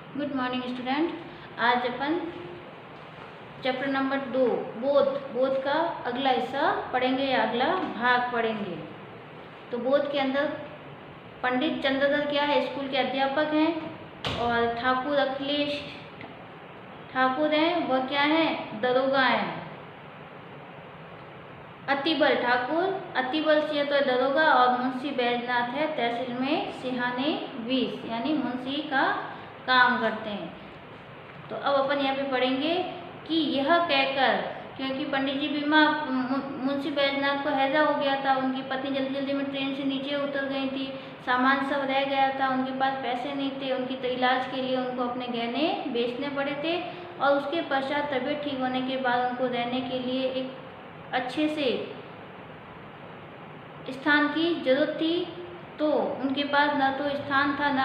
Good morning student. आज अपन chapter number 2 बोध का अगला हिस्सा पढ़ेंगे या अगला भाग पढ़ेंगे। तो बोध के अंदर पंडित चंद्रधर क्या है, स्कूल के अध्यापक हैं, और ठाकुर अखिलेश ठाकुर हैं, वह क्या हैं, दरोगा हैं। अतिबल ठाकुर, अतिबल सिंह तो दरोगा, और मुंशी बैजनाथ है तहसील में सिहाने 20 यानी मुंशी का काम करते हैं। तो अब अपन यहाँ पे पढ़ेंगे कि यह कहकर, क्योंकि पंडित जी बीमार, मुंशी बैजनाथ को हैजा हो गया था, उनकी पत्नी जल्दी जल्दी में ट्रेन से नीचे उतर गई थी, सामान सब रह गया था, उनके पास पैसे नहीं थे, उनकी तो इलाज के लिए उनको अपने गहने बेचने पड़े थे, और उसके पश्चात तबीयत ठीक होने के बाद उनको रहने के लिए एक अच्छे से स्थान की जरूरत थी। तो उनके पास न तो स्थान था, न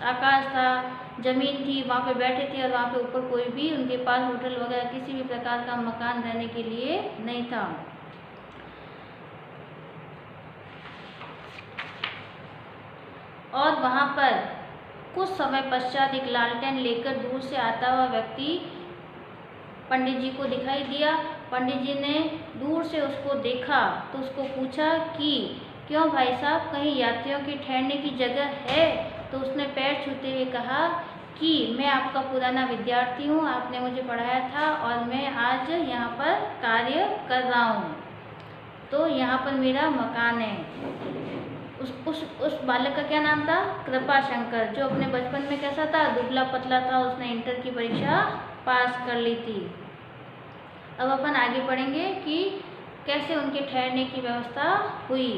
आकाश था, जमीन थी, वहाँ पे बैठे थे, और वहाँ पे ऊपर कोई भी उनके पास होटल वगैरह किसी भी प्रकार का मकान रहने के लिए नहीं था। और वहाँ पर कुछ समय पश्चात एक लालटेन लेकर दूर से आता हुआ व्यक्ति पंडित जी को दिखाई दिया। पंडित जी ने दूर से उसको देखा तो उसको पूछा कि क्यों भाई साहब, कहीं यात्रियों की ठहरने की जगह है? तो उसने पैर छूते हुए कहा कि मैं आपका पुराना विद्यार्थी हूँ, आपने मुझे पढ़ाया था, और मैं आज यहाँ पर कार्य कर रहा हूँ, तो यहाँ पर मेरा मकान है। उस बालक का क्या नाम था? कृपा शंकर, जो अपने बचपन में कैसा था, दुबला पतला था, उसने इंटर की परीक्षा पास कर ली थी। अब अपन आगे पढ़ेंगे कि कैसे उनके ठहरने की व्यवस्था हुई।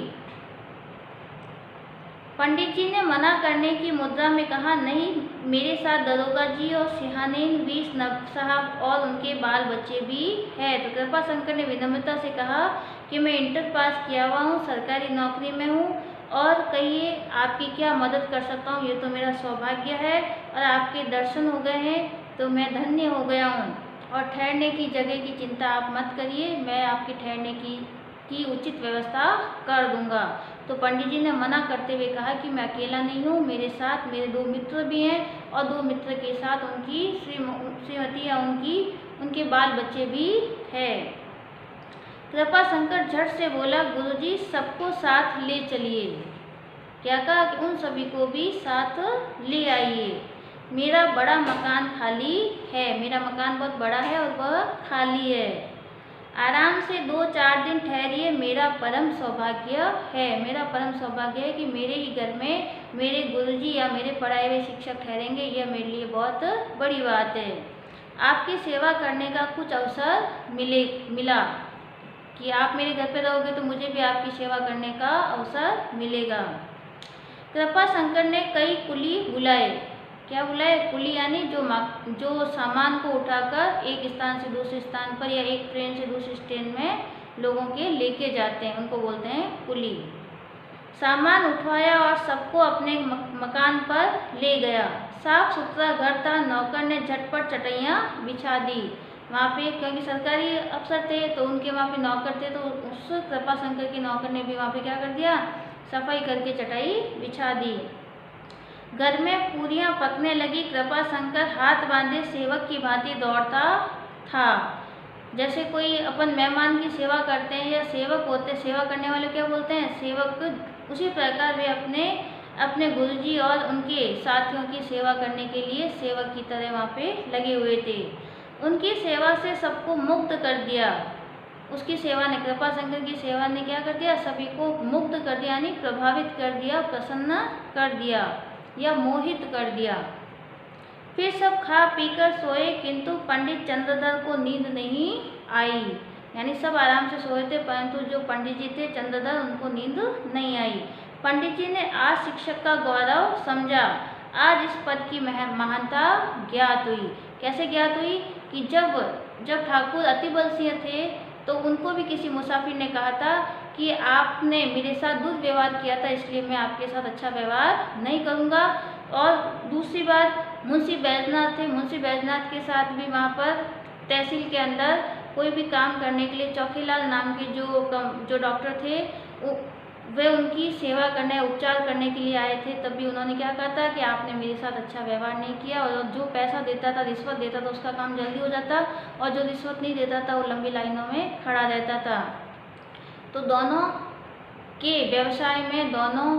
पंडित जी ने मना करने की मुद्रा में कहा, नहीं, मेरे साथ दरोगा जी और सिहानेन 20 नब साहब और उनके बाल बच्चे भी हैं। तो कृपा शंकर ने विनम्रता से कहा कि मैं इंटर पास किया हुआ हूँ, सरकारी नौकरी में हूँ, और कहिए आपकी क्या मदद कर सकता हूँ। ये तो मेरा सौभाग्य है, और आपके दर्शन हो गए हैं तो मैं धन्य हो गया हूँ, और ठहरने की जगह की चिंता आप मत करिए, मैं आपकी ठहरने की उचित व्यवस्था कर दूंगा। तो पंडित जी ने मना करते हुए कहा कि मैं अकेला नहीं हूँ, मेरे साथ मेरे 2 मित्र भी हैं, और 2 मित्र के साथ उनकी श्रीमती या उनके बाल बच्चे भी हैं। कृपा शंकर झट से बोला, गुरुजी सबको साथ ले चलिए। क्या कहा? कि उन सभी को भी साथ ले आइए, मेरा बड़ा मकान खाली है, मेरा मकान बहुत बड़ा है और वह खाली है, आराम से 2-4 दिन ठहरिए, मेरा परम सौभाग्य है, मेरा परम सौभाग्य है कि मेरे ही घर में मेरे गुरुजी या मेरे पढ़ाए हुए शिक्षक ठहरेंगे, यह मेरे लिए बहुत बड़ी बात है। आपकी सेवा करने का कुछ अवसर मिला कि आप मेरे घर पे रहोगे तो मुझे भी आपकी सेवा करने का अवसर मिलेगा। कृपा शंकर ने कई कुली बुलाए। क्या बुलाए? कुली यानी जो सामान को उठाकर एक स्थान से दूसरे स्थान पर या एक ट्रेन से दूसरी ट्रेन में लोगों के लेके जाते हैं, उनको बोलते हैं कुली। सामान उठवाया और सबको अपने मकान पर ले गया। साफ सुथरा घर था, नौकर ने झटपट चटाइयाँ बिछा दी। वहाँ पे क्योंकि सरकारी अफसर थे तो उनके वहाँ पे नौकर थे, तो उस कृपा शंकर के नौकर ने भी वहाँ पे क्या कर दिया, सफाई करके चटाई बिछा दी। घर में पूरियां पकने लगी। कृपा शंकर हाथ बांधे सेवक की भांति दौड़ता था। जैसे कोई अपन मेहमान की सेवा करते हैं या सेवक होते, सेवा करने वाले क्या बोलते हैं, सेवक, उसी प्रकार वे अपने गुरुजी और उनके साथियों की सेवा करने के लिए सेवक की तरह वहाँ पे लगे हुए थे। उनकी सेवा से सबको मुग्ध कर दिया। उसकी सेवा ने, कृपा शंकर की सेवा ने क्या कर दिया, सभी को मुग्ध कर दिया, यानी प्रभावित कर दिया, प्रसन्न कर दिया या मोहित कर दिया। फिर सब खा पीकर सोए, किंतु पंडित चंद्रधर को नींद नहीं आई। यानी सब आराम से सोए थे, परंतु जो पंडित जी थे चंद्रधर, उनको नींद नहीं आई। पंडित जी ने आज शिक्षक का गौरव समझा, आज इस पद की महानता ज्ञात हुई। कैसे ज्ञात हुई? कि जब ठाकुर अतिबल सिंह थे तो उनको भी किसी मुसाफिर ने कहा था कि आपने मेरे साथ दुर्व्यवहार किया था, इसलिए मैं आपके साथ अच्छा व्यवहार नहीं करूँगा। और दूसरी बात, मुंशी बैजनाथ थे, मुंशी बैजनाथ के साथ भी वहाँ पर तहसील के अंदर कोई भी काम करने के लिए चौकीलाल नाम के जो डॉक्टर थे, वे उनकी सेवा करने, उपचार करने के लिए आए थे, तब भी उन्होंने क्या कहा था कि आपने मेरे साथ अच्छा व्यवहार नहीं किया। और जो पैसा देता था, रिश्वत देता था, उसका काम जल्दी हो जाता, और जो रिश्वत नहीं देता था वो लंबी लाइनों में खड़ा रहता था। तो दोनों के व्यवसाय में दोनों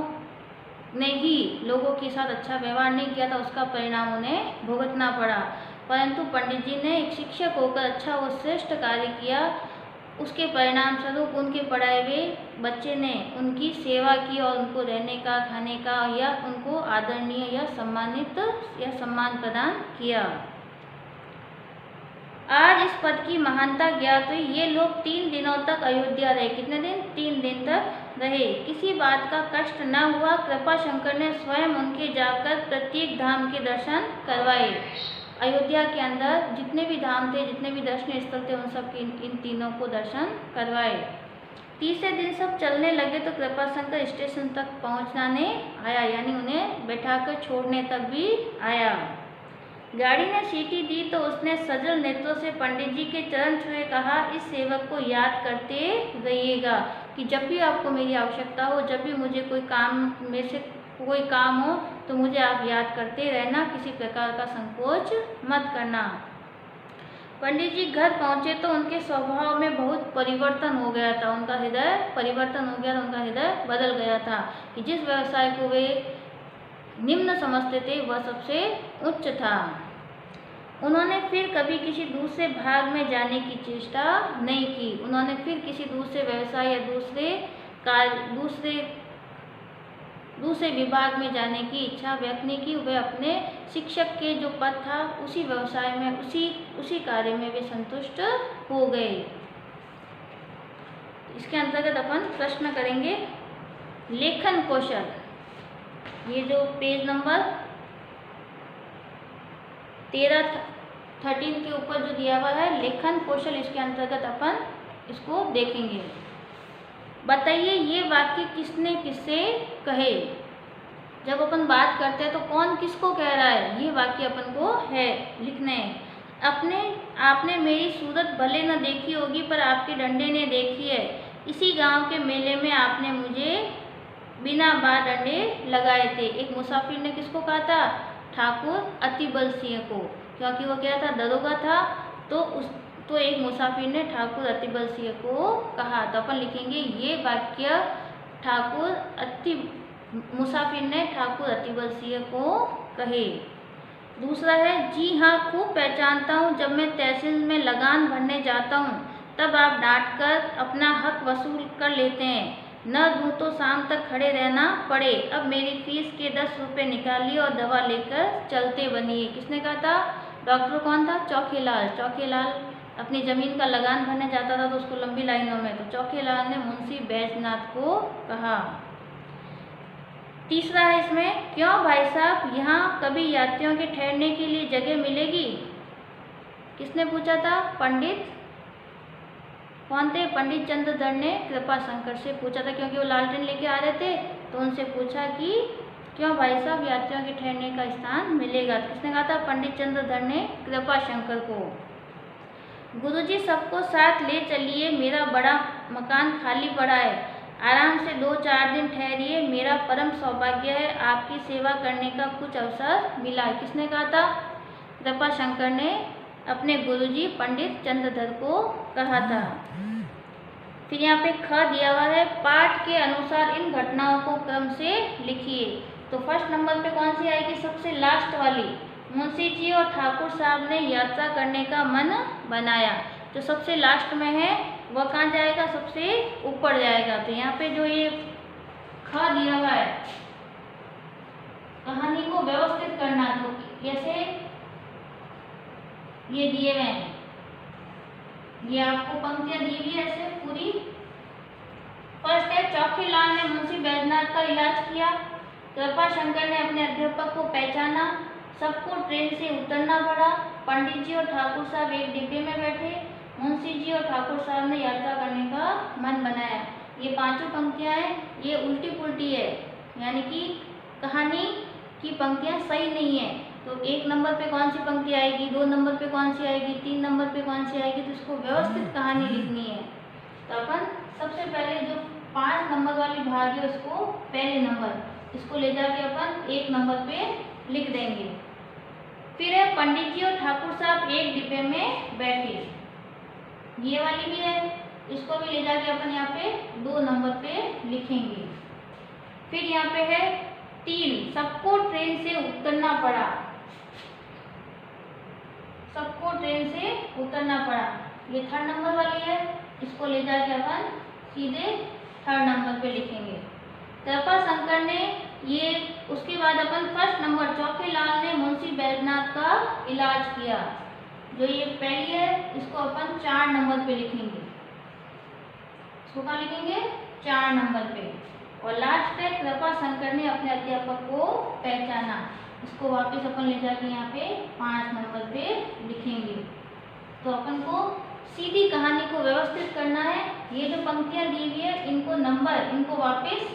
ने ही लोगों के साथ अच्छा व्यवहार नहीं किया था, उसका परिणाम उन्हें भुगतना पड़ा। परंतु पंडित जी ने एक शिक्षक होकर अच्छा व श्रेष्ठ कार्य किया। उसके परिणाम स्वरूप उनके पढ़ाए हुए बच्चे ने उनकी सेवा की और उनको रहने का, खाने का या उनको आदरणीय या सम्मानित या सम्मान प्रदान किया। आज इस पद की महानता ज्ञात हुई। ये लोग 3 दिनों तक अयोध्या रहे। कितने दिन? 3 दिन तक रहे। किसी बात का कष्ट न हुआ। कृपा शंकर ने स्वयं उनके जाकर प्रत्येक धाम के दर्शन करवाए। अयोध्या के अंदर जितने भी धाम थे, जितने भी दर्शनीय स्थल थे, उन सब के इन तीनों को दर्शन करवाए। तीसरे दिन सब चलने लगे तो कृपा शंकर स्टेशन तक पहुंचाने आया, यानी उन्हें बैठाकर छोड़ने तक भी आया। गाड़ी ने सीटी दी तो उसने सजल नेत्रों से पंडित जी के चरण छुए कहा, इस सेवक को याद करते रहिएगा कि जब भी आपको मेरी आवश्यकता हो, जब भी मुझे कोई काम, मेरे से कोई काम हो, तो मुझे आप याद करते रहना, किसी प्रकार का संकोच मत करना। पंडित जी घर पहुंचे तो उनके स्वभाव में बहुत परिवर्तन हो गया था। उनका हृदय परिवर्तन हो गया था, उनका हृदय बदल गया था कि जिस व्यवसाय को वे निम्न समझते थे वह सबसे उच्च था। उन्होंने फिर कभी किसी दूसरे भाग में जाने की चेष्टा नहीं की। उन्होंने फिर किसी दूसरे व्यवसाय या दूसरे विभाग में जाने की इच्छा व्यक्त नहीं की। वे अपने शिक्षक के जो पद था उसी व्यवसाय में, उसी कार्य में वे संतुष्ट हो गए। इसके अंतर्गत अपन प्रश्न करेंगे। लेखन कौशल, ये जो पेज नंबर 13 के ऊपर जो दिया हुआ है लेखन कौशल, इसके अंतर्गत अपन इसको देखेंगे। बताइए ये वाक्य किसने किससे कहे। जब अपन बात करते हैं तो कौन किसको कह रहा है, ये वाक्य अपन को है लिखने हैं। आपने मेरी सूरत भले न देखी होगी पर आपके डंडे ने देखी है। इसी गांव के मेले में आपने मुझे बिना बार डंडे लगाए थे। एक मुसाफिर ने किसको कहा था? ठाकुर अतिबल सिंह को, क्योंकि वो क्या था? दरोगा था। तो एक मुसाफिर ने ठाकुर अतिबल सिंह को कहा। तो अपन लिखेंगे ये वाक्य मुसाफिर ने ठाकुर अतिबल सिंह को कहे। दूसरा है, जी हाँ खूब पहचानता हूँ, जब मैं तहसील में लगान भरने जाता हूँ तब आप डांट कर अपना हक वसूल कर लेते हैं। न दूँ तो शाम तक खड़े रहना पड़े। अब मेरी फीस के 10 रुपये निकालिए और दवा लेकर चलते बनिए। किसने कहा था? डॉक्टर कौन था? चौकीलाल। चौकीलाल अपनी ज़मीन का लगान भरने जाता था तो उसको लंबी लाइनों में, तो चौकीलाल ने मुंशी बैजनाथ को कहा। तीसरा है इसमें, क्यों भाई साहब यहाँ कभी यात्रियों के ठहरने के लिए जगह मिलेगी? किसने पूछा था? पंडित कौन थे? पंडित चंद्रधर ने कृपा शंकर से पूछा था, क्योंकि वो लालटेन लेके आ रहे थे। तो उनसे पूछा कि क्यों भाई साहब यात्रियों के ठहरने का स्थान मिलेगा? किसने कहा था? पंडित चंद्रधर ने कृपा शंकर को। गुरुजी सबको साथ ले चलिए, मेरा बड़ा मकान खाली पड़ा है, आराम से 2-4 दिन ठहरिए। मेरा परम सौभाग्य है, आपकी सेवा करने का कुछ अवसर मिला है। किसने कहा था? कृपा शंकर ने अपने गुरुजी पंडित चंद्रधर को कहा था। फिर यहाँ पे ख दिया हुआ है, पाठ के अनुसार इन घटनाओं को क्रम से लिखिए। तो फर्स्ट नंबर पे कौन सी आएगी? सबसे लास्ट वाली। मुंशी जी और ठाकुर साहब ने यात्रा करने का मन बनाया। जो सबसे लास्ट में है वह कहाँ जाएगा? सबसे ऊपर जाएगा। तो यहाँ पे जो ये ख दिया हुआ है, कहानी को व्यवस्थित करना, तो जैसे ये दिए हुए हैं, ये आपको पंक्तियां दी हुई है ऐसे पूरी। फर्स्ट है, चौकीलाल ने मुंशी बैजनाथ का इलाज किया। कृपा शंकर ने अपने अध्यापक को पहचाना। सबको ट्रेन से उतरना पड़ा। पंडित जी और ठाकुर साहब एक डिब्बे में बैठे। मुंशी जी और ठाकुर साहब ने यात्रा करने का मन बनाया। ये पांचों पंक्तियां हैं, ये उल्टी पुल्टी है, यानी कि कहानी की पंक्तियां सही नहीं है। तो 1 नंबर पे कौन सी पंक्ति आएगी, 2 नंबर पे कौन सी आएगी, 3 नंबर पे कौन सी आएगी, तो इसको व्यवस्थित कहानी लिखनी है। तो अपन सबसे पहले जो 5 नंबर वाली भाग है उसको पहले नंबर, इसको ले जाके अपन 1 नंबर पे लिख देंगे। फिर है पंडित जी और ठाकुर साहब एक डिब्बे में बैठे, ये वाली भी है, इसको भी ले जाके अपन यहाँ पे 2 नंबर पे लिखेंगे। फिर यहाँ पे है 3, सबको ट्रेन से उतरना पड़ा, सबको ट्रेन से उतरना पड़ा, ये 3rd नंबर वाली है, इसको ले जाके अपन सीधे 3rd नंबर पे लिखेंगे। कृपाशंकर ने ये, उसके बाद अपन 1st नंबर चौकीलाल ने मुंशी बैजनाथ का इलाज किया, जो ये पहली है इसको अपन 4 नंबर पे लिखेंगे, इसको कहाँ लिखेंगे 4 नंबर पे। और लास्ट है कृपाशंकर ने अपने अध्यापक को पहचाना, इसको वापस अपन ले जाके यहाँ पे 5 नंबर पे लिखेंगे। तो अपन को सीधी कहानी को व्यवस्थित करना है, ये जो पंक्तियाँ दी हुई है इनको नंबर, इनको वापस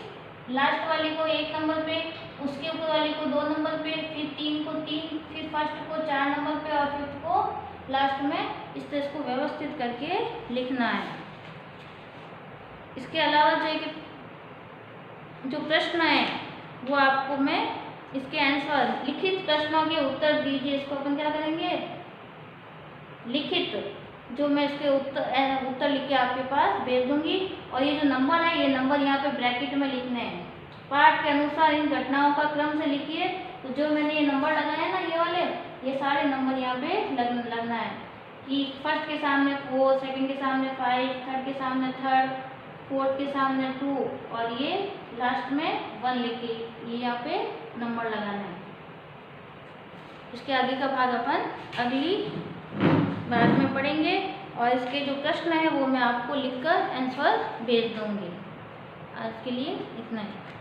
लास्ट वाली को 1 नंबर पे, उसके ऊपर वाली को 2 नंबर पे, फिर 3 को 3, फिर फर्स्ट को 4 नंबर पे और फिफ्थ को लास्ट में, इस तरह इसको व्यवस्थित करके लिखना है। इसके अलावा जो प्रश्न है वो आपको मैं इसके आंसर, लिखित प्रश्नों के उत्तर दीजिए, इसको अपन क्या करेंगे लिखित, जो मैं इसके उत्तर लिख के आपके पास भेज दूंगी। और ये जो नंबर है, ये नंबर यहाँ पे ब्रैकेट में लिखने हैं, पाठ के अनुसार इन घटनाओं का क्रम से लिखिए। तो जो मैंने ये नंबर लगाए ना ये वाले, ये सारे नंबर यहाँ पे लगना है कि फर्स्ट के सामने 4, सेकंड के सामने 5, थर्ड के सामने 3rd, फोर्थ के सामने 2 और ये लास्ट में 1 लिखिए, ये यहाँ पे नंबर लगाना है। इसके आगे का भाग अपन अगली बार में पढ़ेंगे और इसके जो प्रश्न है वो मैं आपको लिखकर आंसर भेज दूंगी। आज के लिए इतना ही।